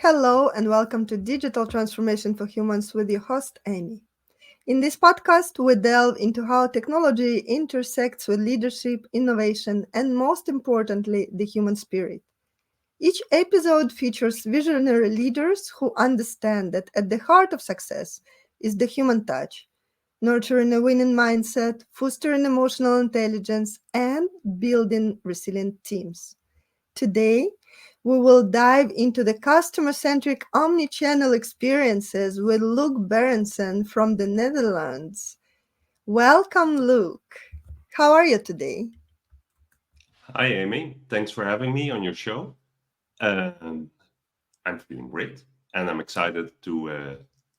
Hello and welcome to Digital Transformation for Humans with your host, Amy. In this podcast, we delve into how technology intersects with leadership, innovation, and most importantly, the human spirit. Each episode features visionary leaders who understand that at the heart of success is the human touch, nurturing a winning mindset, fostering emotional intelligence, and building resilient teams. Today, we will dive into the customer-centric omnichannel experiences with Loek Berendsen from the Netherlands. Welcome, Luke. How are you today? Hi, Amy. Thanks for having me on your show. Um, I'm feeling great, and I'm excited to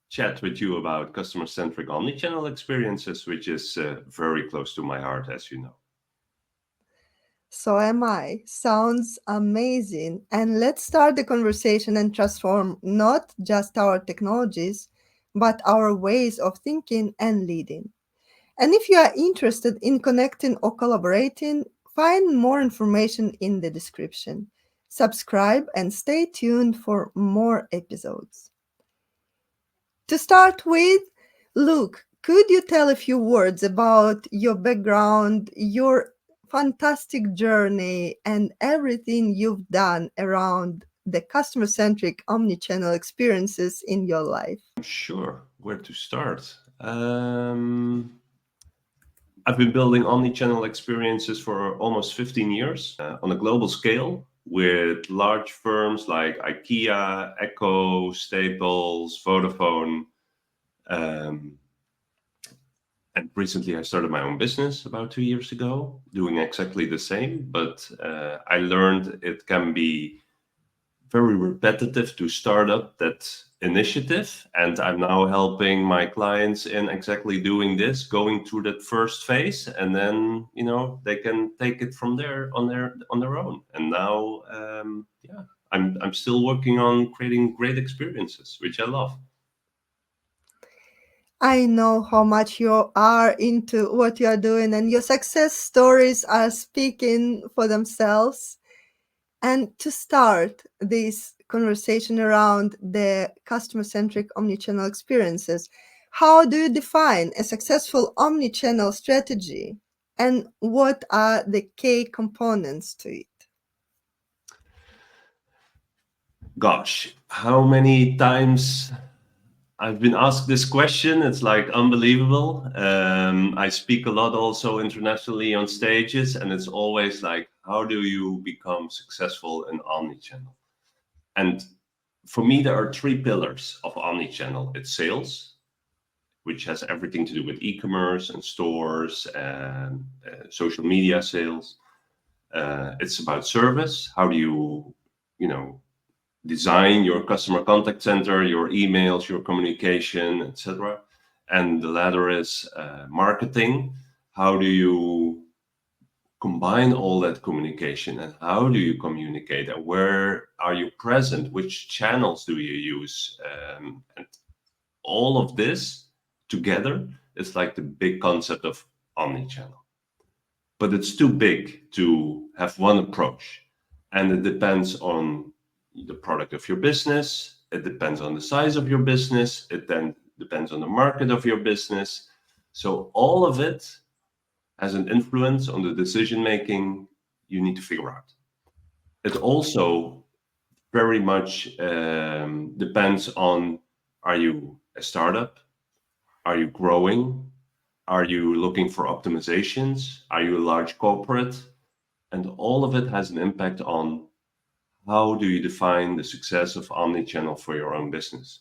chat with you about customer-centric omnichannel experiences, which is very close to my heart, as you know. So am I. Sounds amazing. And let's start the conversation and transform not just our technologies, but our ways of thinking and leading. And if you are interested in connecting or collaborating, find more information in the description. Subscribe and stay tuned for more episodes. To start with, Luke, could you tell a few words about your background, your fantastic journey, and everything you've done around the customer centric omnichannel experiences in your life? Sure, where to start? I've been building omnichannel experiences for almost 15 years on a global scale with large firms like IKEA, ECCO, Staples, Vodafone. Um, And recently, I started my own business about 2 years ago, doing exactly the same. But I learned it can be very repetitive to start up that initiative. And I'm now helping my clients in exactly doing this, going through that first phase, and then they can take it from there on their own. And now, yeah, I'm still working on creating great experiences, which I love. I know how much you are into what you are doing, and your success stories are speaking for themselves. And to start this conversation around the customer centric omnichannel experiences, how do you define a successful omnichannel strategy? And what are the key components to it? Gosh, how many times I've been asked this question. It's like unbelievable. I speak a lot also internationally on stages, and it's always like, how do you become successful in omnichannel? And for me, there are three pillars of omnichannel. It's sales, which has everything to do with e-commerce and stores and social media sales. It's about service. How do you know, design your customer contact center, your emails, your communication, etc. And the latter is marketing. How do you combine all that communication, and how do you communicate, and where are you present? Which channels do you use? And all of this together is like the big concept of omnichannel. But it's too big to have one approach, and it depends on the product of your business, it depends on the size of your business, it then depends on the market of your business. So all of it has an influence on the decision making you need to figure out. It also very much depends on, are you a startup, are you growing, are you looking for optimizations, are you a large corporate? And all of it has an impact on how do you define the success of omnichannel for your own business.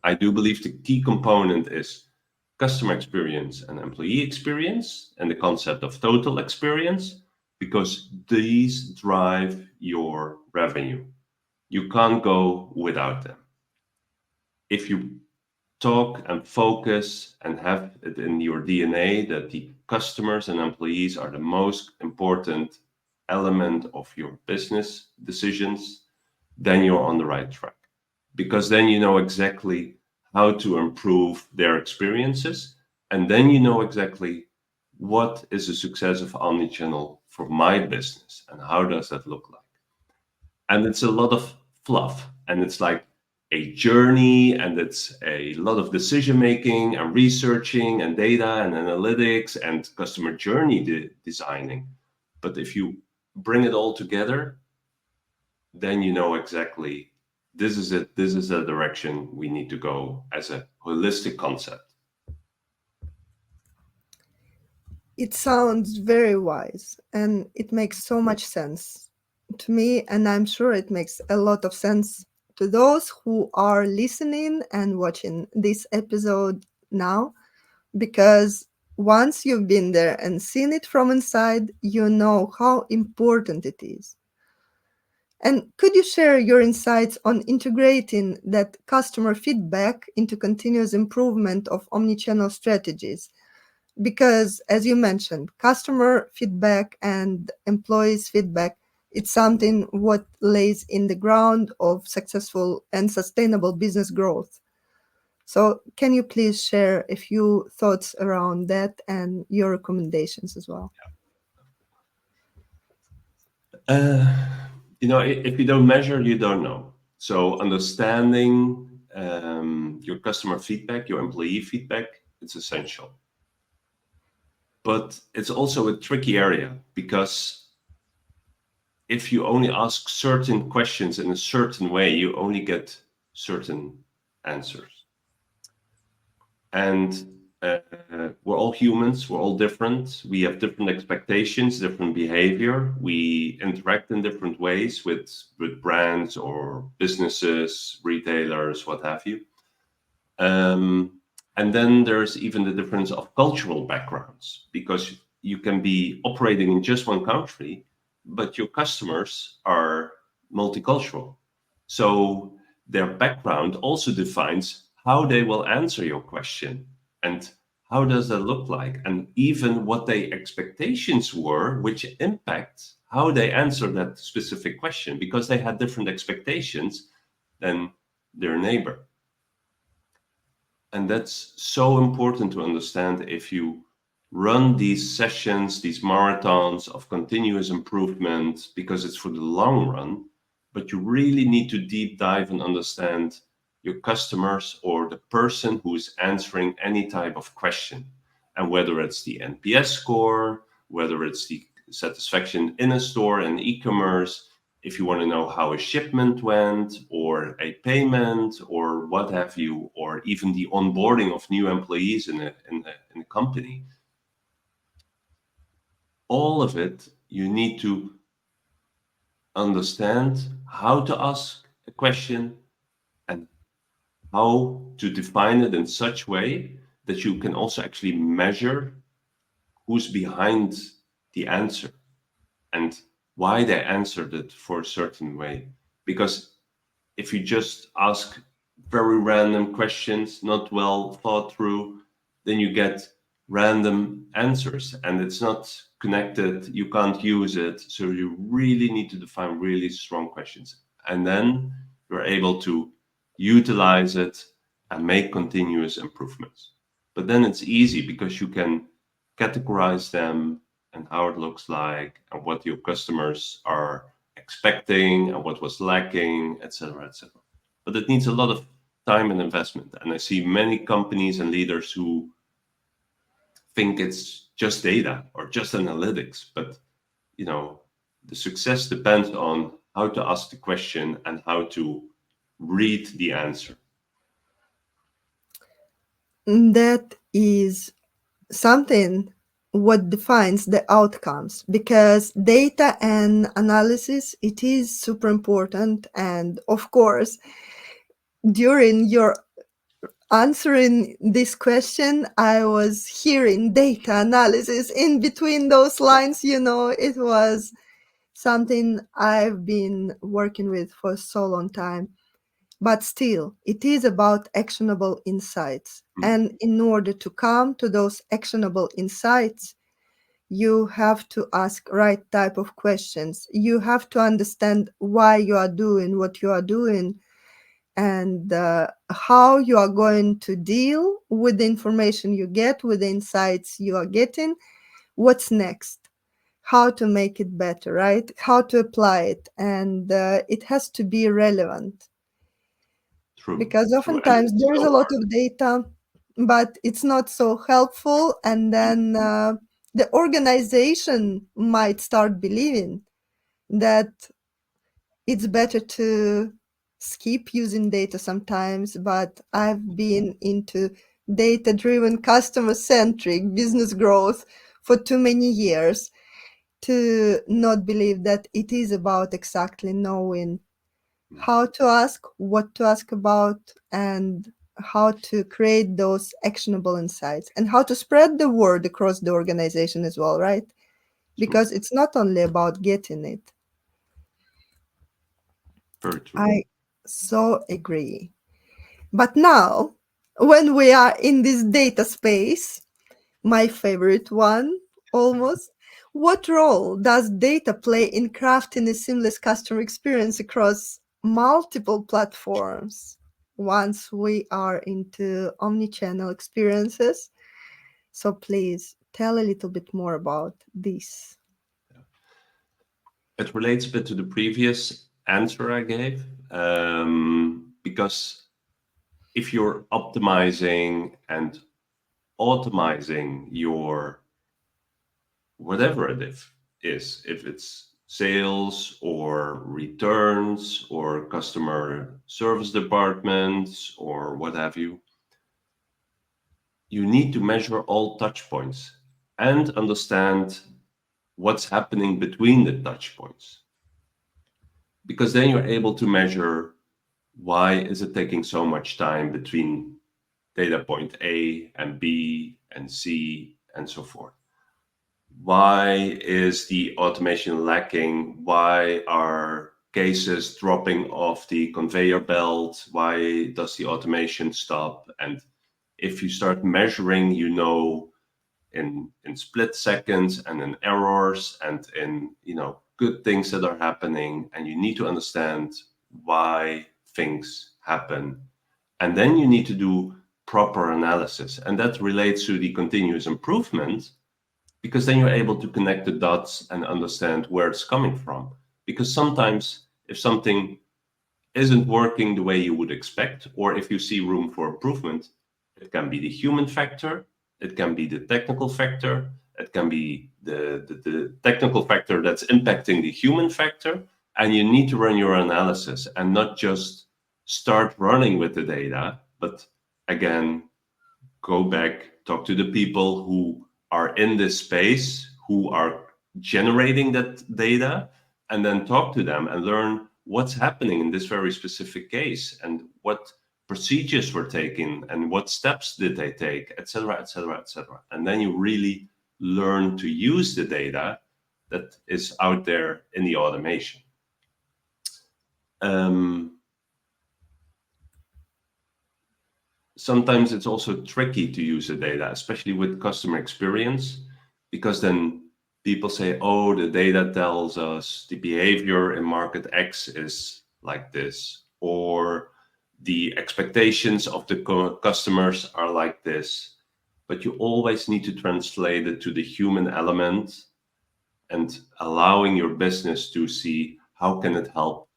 I do believe the key component is customer experience and employee experience, and the concept of total experience, because these drive your revenue. You can't go without them. If you talk and focus and have it in your DNA that the customers and employees are the most important element of your business decisions, then you're on the right track. Because then you know exactly how to improve their experiences. And then you know exactly what is the success of omnichannel for my business and how does that look like. And it's a lot of fluff. And it's like a journey, and it's a lot of decision making and researching and data and analytics and customer journey designing. But if you bring it all together, then you know exactly this is it. This is the direction we need to go as a holistic concept. It sounds very wise and it makes so much sense to me, and I'm sure it makes a lot of sense to those who are listening and watching this episode now, because once you've been there and seen it from inside, you know how important it is. And could you share your insights on integrating that customer feedback into continuous improvement of omnichannel strategies? Because as you mentioned, customer feedback and employees feedback, it's something what lays in the ground of successful and sustainable business growth. So can you please share a few thoughts around that and your recommendations as well? Uh, if you don't measure, you don't know. So understanding your customer feedback, your employee feedback, it's essential. But it's also a tricky area, because if you only ask certain questions in a certain way, you only get certain answers. And we're all humans, we're all different. We have different expectations, different behavior. We interact in different ways with brands or businesses, retailers, what have you. And then there's even the difference of cultural backgrounds, because you can be operating in just one country, but your customers are multicultural. So their background also defines how they will answer your question, and how does that look like, and even what their expectations were, which impacts how they answer that specific question, because they had different expectations than their neighbor. And that's so important to understand if you run these sessions, these marathons of continuous improvement, because it's for the long run. But you really need to deep dive and understand your customers, or the person who is answering any type of question. And whether it's the NPS score, whether it's the satisfaction in a store and e-commerce, if you want to know how a shipment went, or a payment, or what have you, or even the onboarding of new employees in a company, all of it, you need to understand how to ask a question, and how to define it in such way that you can also actually measure who's behind the answer, and why they answered it for a certain way. Because if you just ask very random questions, not well thought through, then you get random answers, and it's not connected. You can't use it. So you really need to define really strong questions. And then you're able to utilize it and make continuous improvements. But then it's easy, because you can categorize them, and how it looks like, and what your customers are expecting, and what was lacking, etc., etc. But it needs a lot of time and investment. And I see many companies and leaders who think it's just data or just analytics. But the success depends on how to ask the question and how to read the answer. That is something what defines the outcomes, because data and analysis, it is super important. And of course, during your answering this question, I was hearing data analysis in between those lines. It was something I've been working with for so long time. But still, it is about actionable insights. And in order to come to those actionable insights, you have to ask right type of questions. You have to understand why you are doing what you are doing, and how you are going to deal with the information you get, with the insights you are getting. What's next? How to make it better, right? How to apply it. And it has to be relevant. True. because True. And oftentimes it's there is a so lot hard. of data, but it's not so helpful. And then the organization might start believing that it's better to skip using data sometimes. But I've been into data driven, customer centric business growth for too many years to not believe that it is about exactly knowing how to ask, what to ask about, and how to create those actionable insights and how to spread the word across the organization as well, right? True. Because it's not only about getting it. Very true. I so agree. But now, when we are in this data space, my favorite one almost, what role does data play in crafting a seamless customer experience across multiple platforms once we are into omnichannel experiences? So please tell a little bit more about this. It relates a bit to the previous answer I gave, because if you're optimizing and automizing your whatever it is, if it's sales or returns or customer service departments or what have you need to measure all touch points and understand what's happening between the touch points. Because then you're able to measure why is it taking so much time between data point A and B and C and so forth. Why is the automation lacking? Why are cases dropping off the conveyor belt? Why does the automation stop? And if you start measuring, in split seconds and in errors and in good things that are happening, and you need to understand why things happen, and then you need to do proper analysis, and that relates to the continuous improvement, because then you're able to connect the dots and understand where it's coming from. Because sometimes if something isn't working the way you would expect, or if you see room for improvement, it can be the human factor, it can be the technical factor, it can be the technical factor that's impacting the human factor. And you need to run your analysis and not just start running with the data, but again, go back, talk to the people who are in this space, who are generating that data, and then talk to them and learn what's happening in this very specific case and what procedures were taken and what steps did they take, etc., etc., etc. And then you really learn to use the data that is out there in the automation. Sometimes it's also tricky to use the data, especially with customer experience, because then people say, oh, the data tells us the behavior in market X is like this, or the expectations of the customers are like this. But you always need to translate it to the human element and allowing your business to see how can it help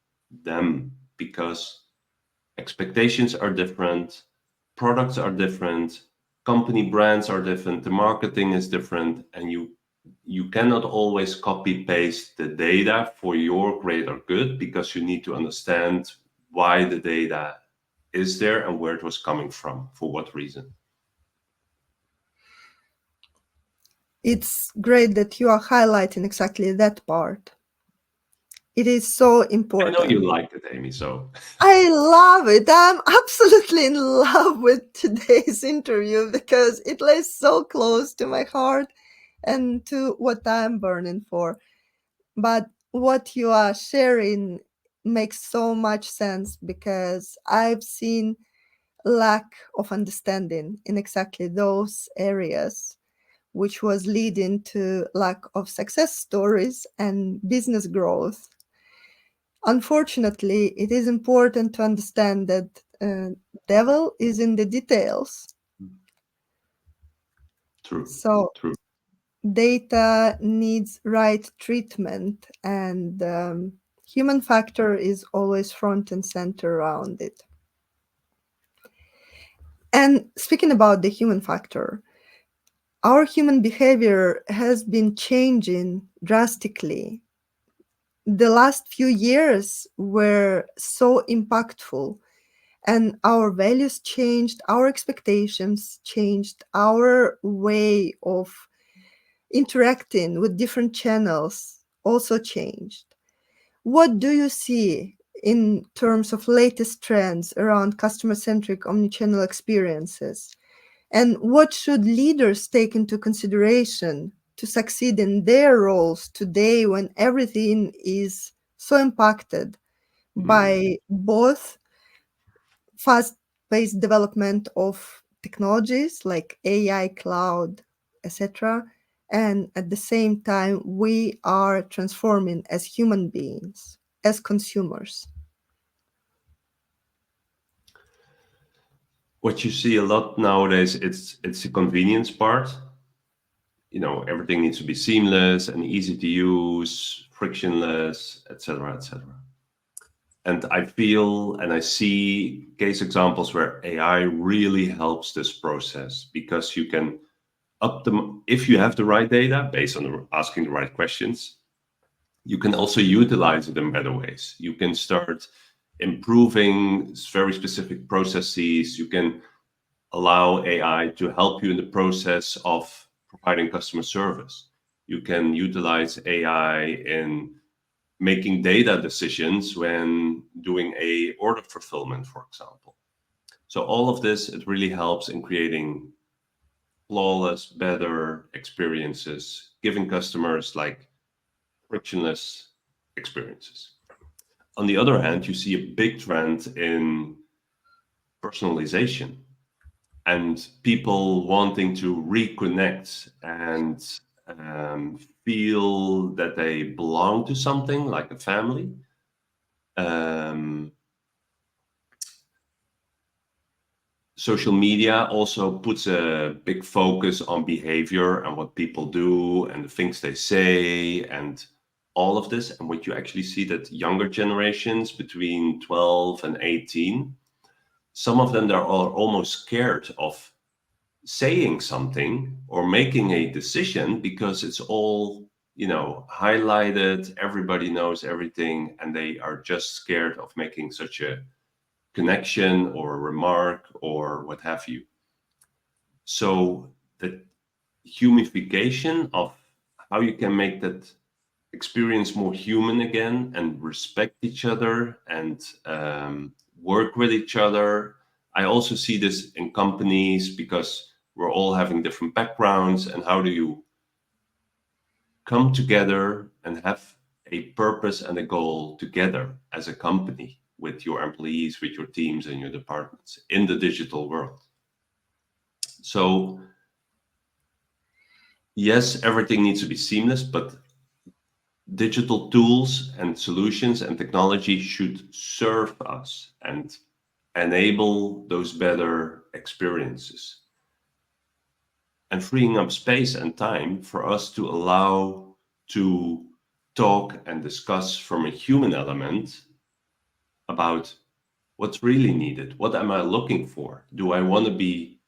them, because expectations are different, products are different, company brands are different, the marketing is different, and you cannot always copy paste the data for your greater good, because you need to understand why the data is there and where it was coming from, for what reason. It's great that you are highlighting exactly that part. It is so I know you important. like it, Amy, so I love it. I'm absolutely in love with today's interview because it lays so close to my heart and to what I'm burning for. But what you are sharing makes so much sense because I've seen lack of understanding in exactly those areas, which was leading to lack of success stories and business growth. Unfortunately, it is important to understand that devil is in the details. true, So true. data needs right treatment, and human factor is always front and center around it. And speaking about the human factor, our human behavior has been changing drastically. The last few years were so impactful, and our values changed, our expectations changed, our way of interacting with different channels also changed. What do you see in terms of latest trends around customer-centric omnichannel experiences? And what should leaders take into consideration to succeed in their roles today when everything is so impacted Mm. by both fast-paced development of technologies like AI, cloud, etc., and at the same time we are transforming as human beings, as consumers? What you see a lot nowadays, it's the convenience part. Everything needs to be seamless and easy to use, frictionless, etc., etc. And I feel and I see case examples where AI really helps this process, because you can if you have the right data based on asking the right questions, you can also utilize it in better ways. You can start improving very specific processes. You can allow AI to help you in the process of providing customer service. You can utilize AI in making data decisions when doing a order fulfillment, for example. So all of this, it really helps in creating flawless, better experiences, giving customers like frictionless experiences. On the other hand, you see a big trend in personalization and people wanting to reconnect and feel that they belong to something like a family. Um, Social media also puts a big focus on behavior and what people do and the things they say and all of this. And what you actually see that younger generations between 12 and 18, some of them they are almost scared of saying something or making a decision because it's all highlighted, everybody knows everything, and they are just scared of making such a connection or a remark or what have you. So the humification of how you can make that experience more human again and respect each other and work with each other. I also see this in companies because we're all having different backgrounds, and how do you come together and have a purpose and a goal together as a company with your employees, with your teams and your departments in the digital world. So yes, everything needs to be seamless, but digital tools and solutions and technology should serve us and enable those better experiences, and freeing up space and time for us to allow to talk and discuss from a human element about what's really needed. What am I looking for? Do I want to be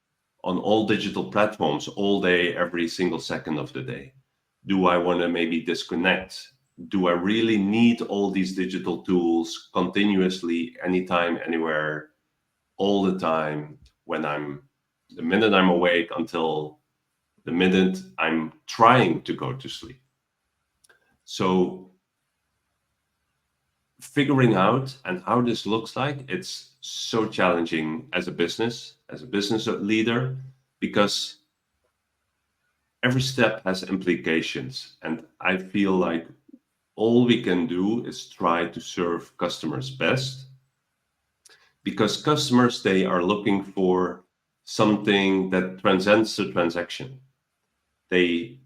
on all digital platforms all day, every single second of the day? Do I want to maybe disconnect? Do I really need all these digital tools continuously, anytime, anywhere, all the time, the minute I'm awake until the minute I'm trying to go to sleep? So figuring out and how this looks like, it's so challenging as a business leader, because every step has implications. And I feel like all we can do is try to serve customers best, because customers, they are looking for something that transcends the transaction. They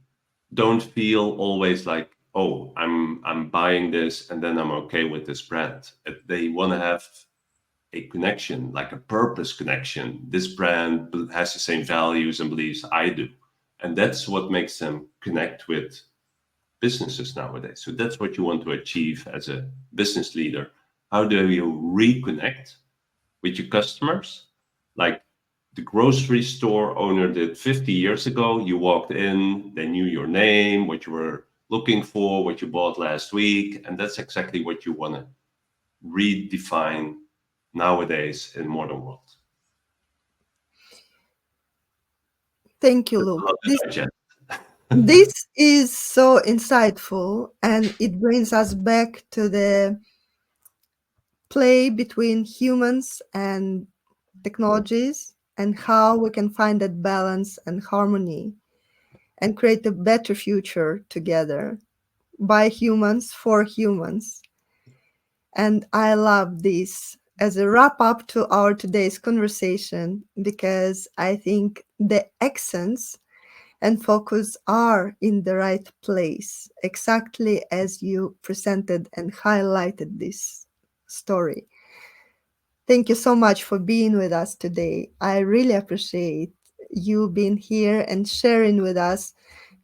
don't feel always like, oh, I'm buying this and then I'm okay with this brand. They want to have a connection, like a purpose connection. This brand has the same values and beliefs I do. And that's what makes them connect with businesses nowadays. So that's what you want to achieve as a business leader. How do you reconnect with your customers? Like the grocery store owner did 50 years ago. You walked in, they knew your name, what you were looking for, what you bought last week, and that's exactly what you want to redefine nowadays in modern world. Thank you, That's a Luke. lot to digest. This is so insightful, and it brings us back to the play between humans and technologies and how we can find that balance and harmony and create a better future together by humans for humans. And I love this as a wrap up to our today's conversation because I think the accents and focus are in the right place, exactly as you presented and highlighted this story. Thank you so much for being with us today. I really appreciate you being here and sharing with us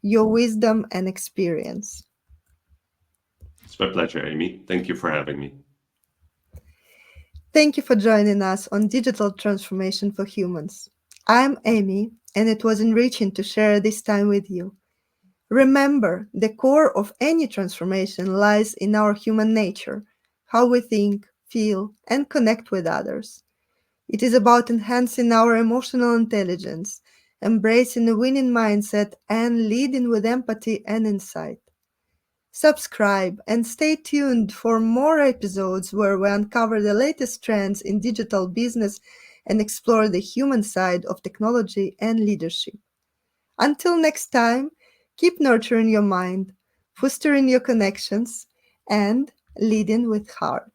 your wisdom and experience. It's my pleasure, Amy. Thank you for having me. Thank you for joining us on Digital Transformation for Humans. I'm Amy, and it was enriching to share this time with you. Remember, the core of any transformation lies in our human nature, how we think, feel, and connect with others. It is about enhancing our emotional intelligence, embracing a winning mindset, and leading with empathy and insight. Subscribe and stay tuned for more episodes where we uncover the latest trends in digital business and explore the human side of technology and leadership. Until next time, keep nurturing your mind, fostering your connections, and leading with heart.